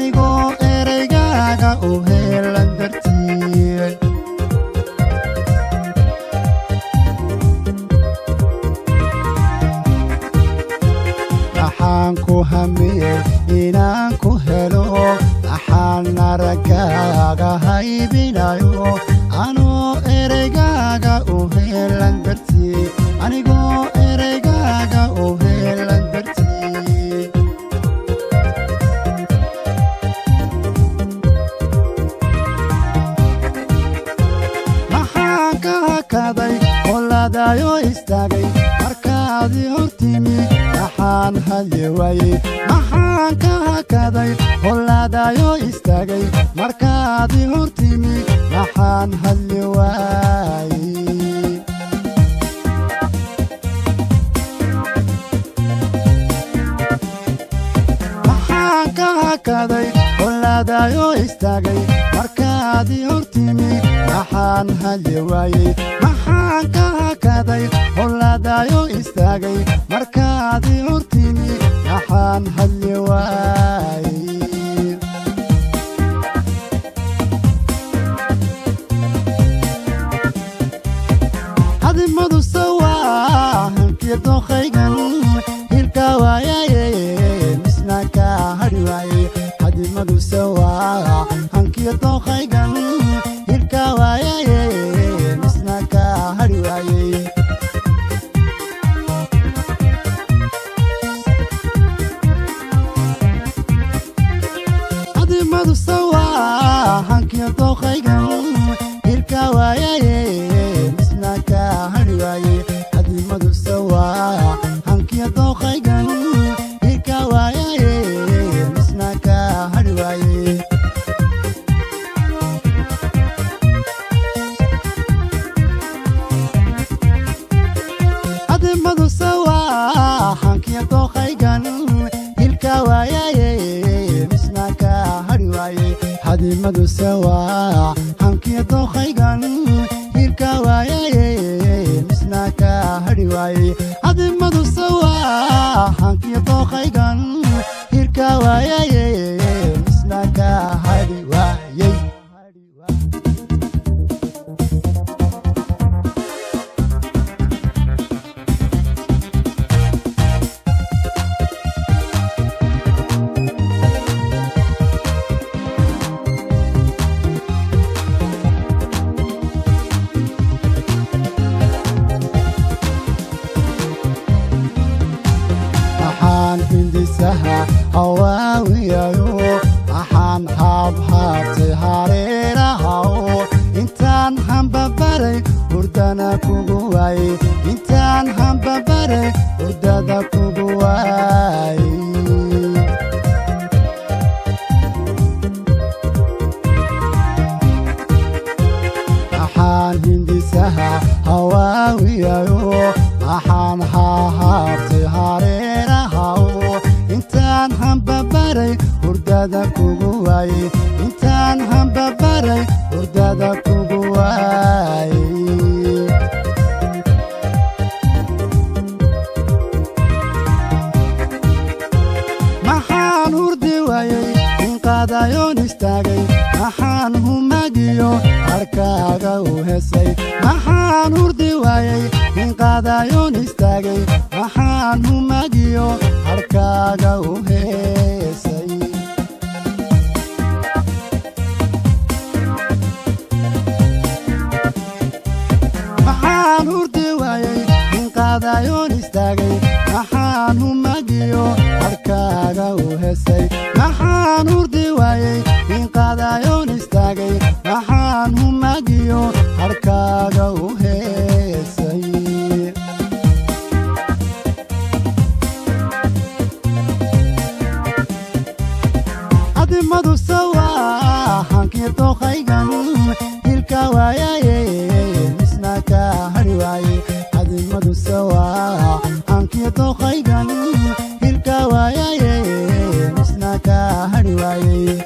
anigoo ereygaaga u heelan dartii waxaan ku hamiyey inaan ku helo waxaan aragaaga haybinayo anoo ereygaaga u heelan dartii anigoo ereygaaga u heelan dartii maxaan ka hakaday qoladayo istaagay markaadii hortimi waxaan hadli waayey maxaan ka hakaday qoladayo istaagay markaadii hortimi waxaan hadli waayey maxaan ka hakaday qoladayo istaagay markaadii hortimi waxaan hadli waayey maxaan ka hakaday qoladayo istaagay markaadii hortimi waxaan hadli waayey hadimadu sawaa hankiya dookhaygan hilka waayaye misna ka hadhi waayey hadimadu sawaa hankiya dookhaygan hilka waayaye misna ka hadhi waayey hadimadu sawaa hankiya dookhaygan hilka waayaye misna ka hadhi waayey hadimadu sawaa hankiya dookhaygan hilka waayaye misna ka hadhi waayey hadimadu sawaa hankiya dookhaygan hilka waayaye misna ka hadhi waayey hadimadu sawaa hankiya dookhaygan hilka waayaye misna ka hadhi waayey hadimadu sawaa hankiya dookhaygan hilka waayaye misna ka hadhi waayey hindisaha hawaawiyayo waxaan habhaabtay hareerahaw intaan hambabaray hurdana kugu waayey intaan hambabaray hurdada kugu waayey waxaan hindisaha hawaawiyayo waxaan hahabtay hareerahaw intaan hambabaray hurdada kugu waayey intaan hambabaray hurdada kugu waayey maxaan hurdi waayey inqaadayoon istaagay maxaan humagiyo harkaaga u hesay maxaan hurdi waayey inqaadayoon istaagay maxaan humagiyo harkaaga u heesay maxaan hurdi waayey inqaadayoon istaagay maxaan humagiyo harkaaga u hesay maxaan hurdi waayey inqaadayoon istaagay maxaan humagiyo harkaaga u heesay hadimadu sawaa hankiya dookhaygan hilka waayaye misna ka hadhi waayey hadimadu sawaa hankiya dookhaygan hilka waayaye misna ka hadhi waayey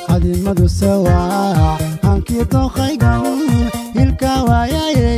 hadimadu sawaa hankiya dookhaygan hilka waayaye